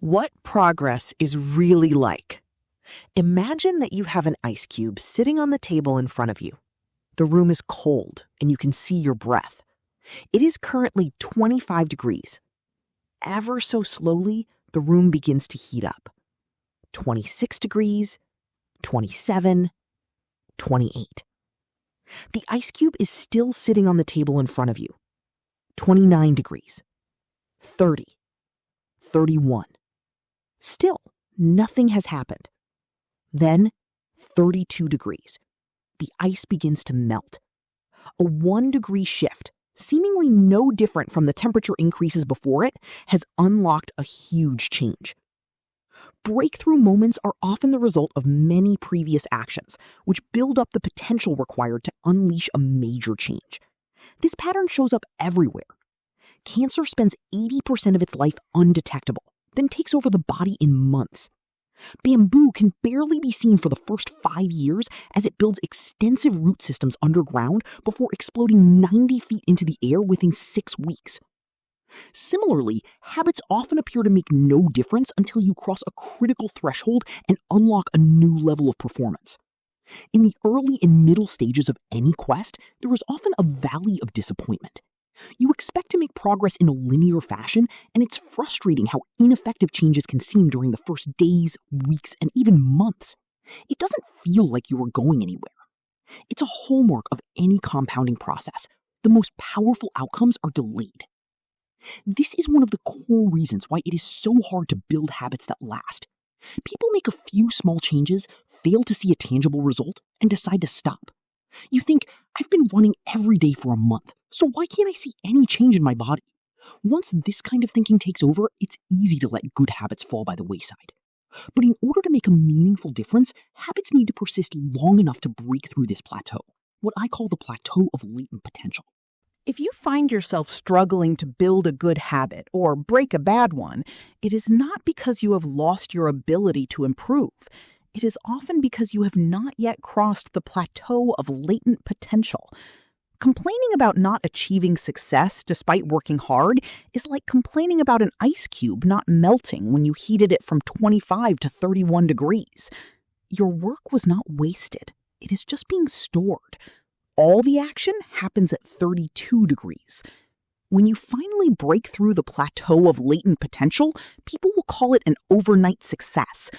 What progress is really like. Imagine that you have an ice cube sitting on the table in front of you. The room is cold and you can see your breath. It is currently 25 degrees. Ever so slowly, the room begins to heat up. 26 degrees, 27, 28. The ice cube is still sitting on the table in front of you. 29 degrees, 30, 31. Still, nothing has happened. Then, 32 degrees. The ice begins to melt. A 1-degree shift, seemingly no different from the temperature increases before it, has unlocked a huge change. Breakthrough moments are often the result of many previous actions, which build up the potential required to unleash a major change. This pattern shows up everywhere. Cancer spends 80% of its life undetectable, then takes over the body in months. Bamboo can barely be seen for the first 5 years as it builds extensive root systems underground before exploding 90 feet into the air within 6 weeks. Similarly, habits often appear to make no difference until you cross a critical threshold and unlock a new level of performance. In the early and middle stages of any quest, there is often a valley of disappointment. You expect to make progress in a linear fashion, and it's frustrating how ineffective changes can seem during the first days, weeks, and even months. It doesn't feel like you are going anywhere. It's a hallmark of any compounding process. The most powerful outcomes are delayed. This is one of the core reasons why it is so hard to build habits that last. People make a few small changes, fail to see a tangible result, and decide to stop. You think, I've been running every day for a month, so why can't I see any change in my body? Once this kind of thinking takes over, it's easy to let good habits fall by the wayside. But in order to make a meaningful difference, habits need to persist long enough to break through this plateau, what I call the plateau of latent potential. If you find yourself struggling to build a good habit or break a bad one, it is not because you have lost your ability to improve. It is often because you have not yet crossed the plateau of latent potential. Complaining about not achieving success despite working hard is like complaining about an ice cube not melting when you heated it from 25 to 31 degrees. Your work was not wasted. It is just being stored. All the action happens at 32 degrees. When you finally break through the plateau of latent potential, people will call it an overnight success.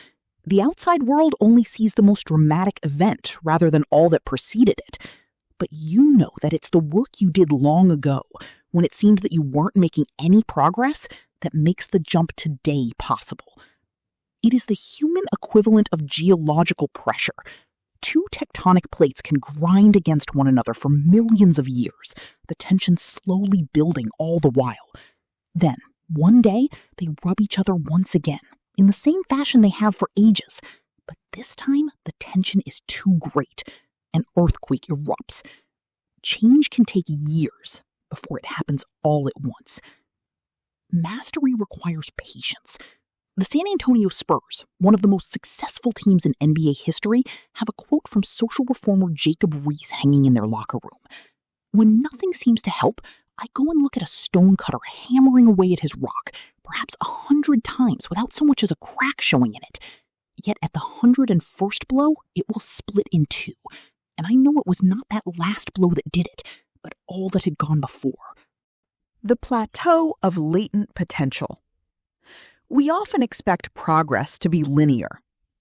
The outside world only sees the most dramatic event rather than all that preceded it. But you know that it's the work you did long ago, when it seemed that you weren't making any progress, that makes the jump today possible. It is the human equivalent of geological pressure. 2 tectonic plates can grind against one another for millions of years, the tension slowly building all the while. Then, one day, they rub each other once again, in the same fashion they have for ages. But this time, the tension is too great. An earthquake erupts. Change can take years before it happens all at once. Mastery requires patience. The San Antonio Spurs, one of the most successful teams in NBA history, have a quote from social reformer Jacob Riis hanging in their locker room. When nothing seems to help, I go and look at a stonecutter hammering away at his rock, perhaps 100 times without so much as a crack showing in it. Yet at the 101st blow, it will split in 2. And I know it was not that last blow that did it, but all that had gone before. The plateau of latent potential. We often expect progress to be linear.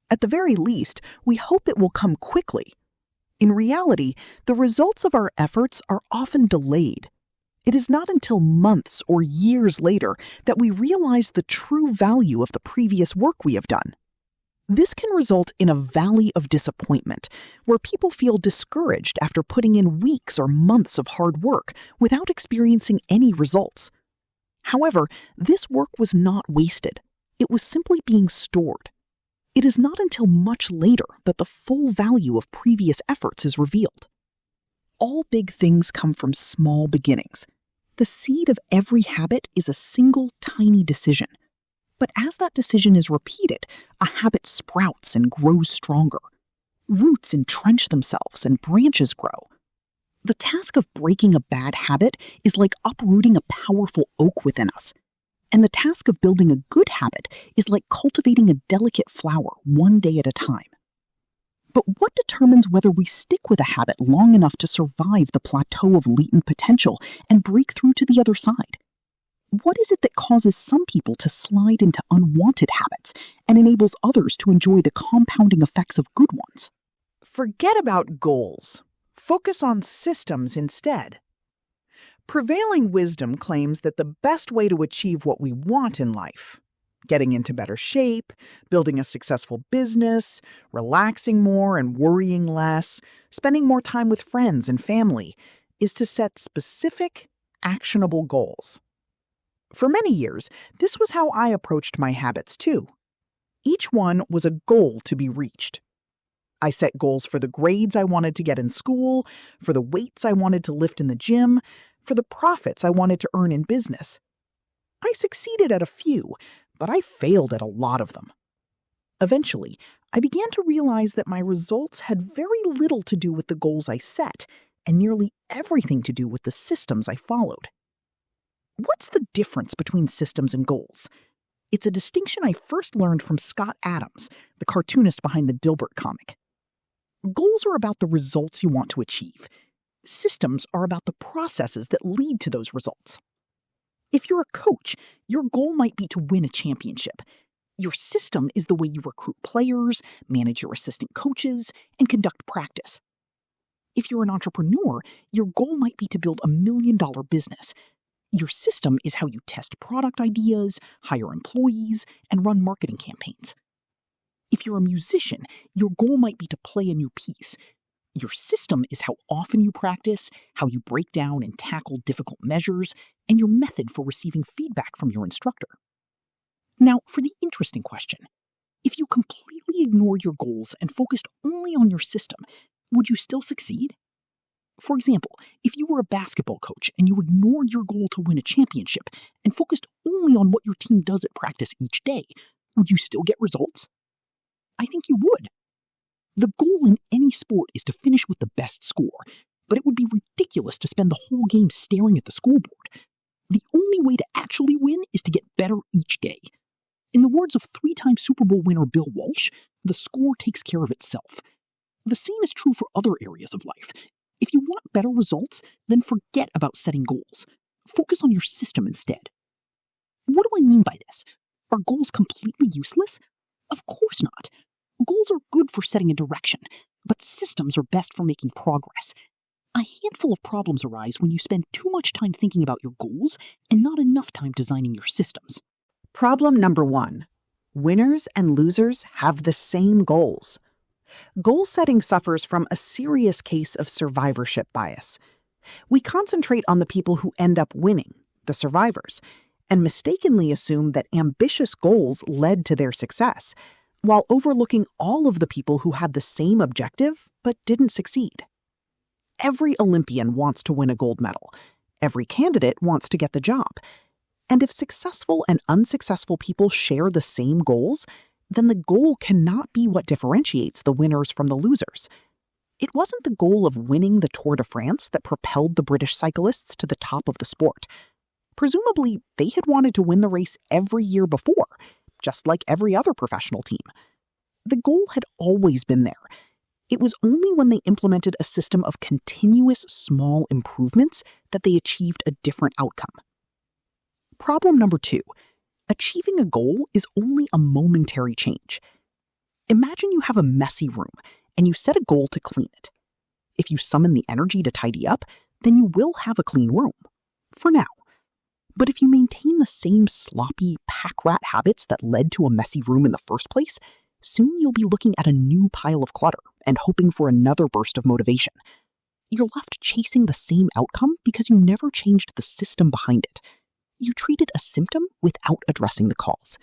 At the very least, we hope it will come quickly. In reality, the results of our efforts are often delayed. It is not until months or years later that we realize the true value of the previous work we have done. This can result in a valley of disappointment, where people feel discouraged after putting in weeks or months of hard work without experiencing any results. However, this work was not wasted. It was simply being stored. It is not until much later that the full value of previous efforts is revealed. All big things come from small beginnings. The seed of every habit is a single tiny decision. But as that decision is repeated, a habit sprouts and grows stronger. Roots entrench themselves and branches grow. The task of breaking a bad habit is like uprooting a powerful oak within us. And the task of building a good habit is like cultivating a delicate flower one day at a time. But what determines whether we stick with a habit long enough to survive the plateau of latent potential and break through to the other side? What is it that causes some people to slide into unwanted habits and enables others to enjoy the compounding effects of good ones? Forget about goals. Focus on systems instead. Prevailing wisdom claims that the best way to achieve what we want in life, getting into better shape, building a successful business, relaxing more and worrying less, spending more time with friends and family, is to set specific, actionable goals. For many years, this was how I approached my habits too. Each one was a goal to be reached. I set goals for the grades I wanted to get in school, for the weights I wanted to lift in the gym, for the profits I wanted to earn in business. I succeeded at a few, but I failed at a lot of them. Eventually, I began to realize that my results had very little to do with the goals I set and nearly everything to do with the systems I followed. What's the difference between systems and goals? It's a distinction I first learned from Scott Adams, the cartoonist behind the Dilbert comic. Goals are about the results you want to achieve. Systems are about the processes that lead to those results. If you're a coach, your goal might be to win a championship. Your system is the way you recruit players, manage your assistant coaches, and conduct practice. If you're an entrepreneur, your goal might be to build $1 million business. Your system is how you test product ideas, hire employees, and run marketing campaigns. If you're a musician, your goal might be to play a new piece. Your system is how often you practice, how you break down and tackle difficult measures, and your method for receiving feedback from your instructor. Now, for the interesting question, if you completely ignored your goals and focused only on your system, would you still succeed? For example, if you were a basketball coach and you ignored your goal to win a championship and focused only on what your team does at practice each day, would you still get results? I think you would. The goal in any sport is to finish with the best score, but it would be ridiculous to spend the whole game staring at the scoreboard. The only way to actually win is to get better each day. In the words of three-time Super Bowl winner Bill Walsh, the score takes care of itself. The same is true for other areas of life. If you want better results, then forget about setting goals. Focus on your system instead. What do I mean by this? Are goals completely useless? Of course not. Goals are good for setting a direction, but systems are best for making progress. A handful of problems arise when you spend too much time thinking about your goals and not enough time designing your systems. Problem number 1. Winners and losers have the same goals. Goal setting suffers from a serious case of survivorship bias. We concentrate on the people who end up winning, the survivors, and mistakenly assume that ambitious goals led to their success, while overlooking all of the people who had the same objective but didn't succeed. Every Olympian wants to win a gold medal. Every candidate wants to get the job. And if successful and unsuccessful people share the same goals, then the goal cannot be what differentiates the winners from the losers. It wasn't the goal of winning the Tour de France that propelled the British cyclists to the top of the sport. Presumably, they had wanted to win the race every year before, just like every other professional team. The goal had always been there. It was only when they implemented a system of continuous small improvements that they achieved a different outcome. Problem number 2. Achieving a goal is only a momentary change. Imagine you have a messy room and you set a goal to clean it. If you summon the energy to tidy up, then you will have a clean room. For now. But if you maintain the same sloppy, pack-rat habits that led to a messy room in the first place, soon you'll be looking at a new pile of clutter and hoping for another burst of motivation. You're left chasing the same outcome because you never changed the system behind it. You treated a symptom without addressing the cause.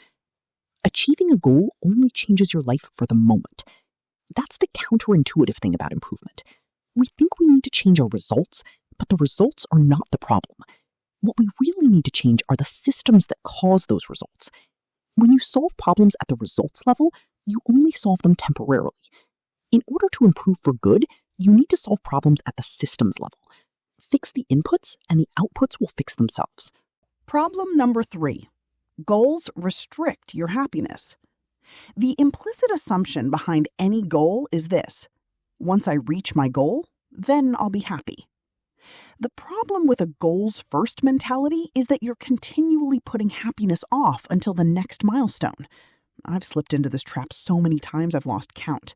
Achieving a goal only changes your life for the moment. That's the counterintuitive thing about improvement. We think we need to change our results, but the results are not the problem. What we really need to change are the systems that cause those results. When you solve problems at the results level, you only solve them temporarily. In order to improve for good, you need to solve problems at the systems level. Fix the inputs, and the outputs will fix themselves. Problem number 3. Goals restrict your happiness. The implicit assumption behind any goal is this: once I reach my goal, then I'll be happy. The problem with a goals-first mentality is that you're continually putting happiness off until the next milestone. I've slipped into this trap so many times I've lost count.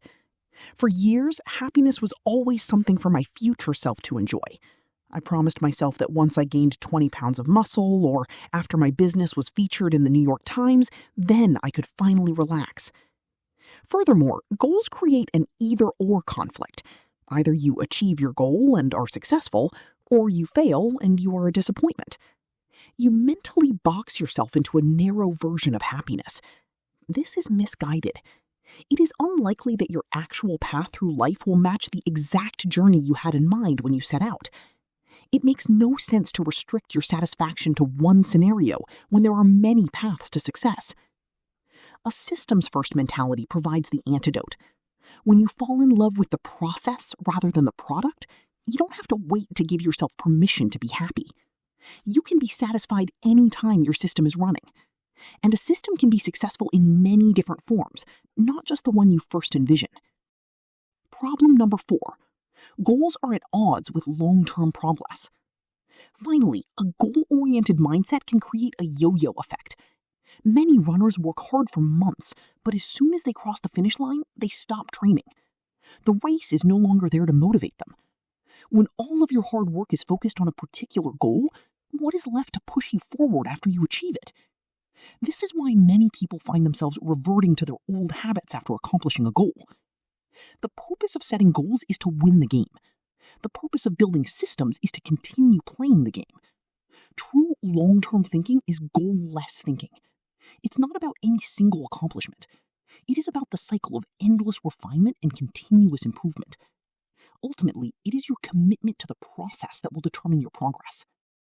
For years, happiness was always something for my future self to enjoy. I promised myself that once I gained 20 pounds of muscle, or after my business was featured in the New York Times, then I could finally relax. Furthermore, goals create an either-or conflict. Either you achieve your goal and are successful, or you fail and you are a disappointment. You mentally box yourself into a narrow version of happiness. This is misguided. It is unlikely that your actual path through life will match the exact journey you had in mind when you set out. It makes no sense to restrict your satisfaction to one scenario when there are many paths to success. A systems-first mentality provides the antidote. When you fall in love with the process rather than the product, you don't have to wait to give yourself permission to be happy. You can be satisfied any time your system is running. And a system can be successful in many different forms, not just the one you first envision. Problem number 4. Goals are at odds with long-term progress. Finally, a goal-oriented mindset can create a yo-yo effect. Many runners work hard for months, but as soon as they cross the finish line, they stop training. The race is no longer there to motivate them. When all of your hard work is focused on a particular goal, what is left to push you forward after you achieve it? This is why many people find themselves reverting to their old habits after accomplishing a goal. The purpose of setting goals is to win the game. The purpose of building systems is to continue playing the game. True long-term thinking is goal-less thinking. It's not about any single accomplishment. It is about the cycle of endless refinement and continuous improvement. Ultimately, it is your commitment to the process that will determine your progress.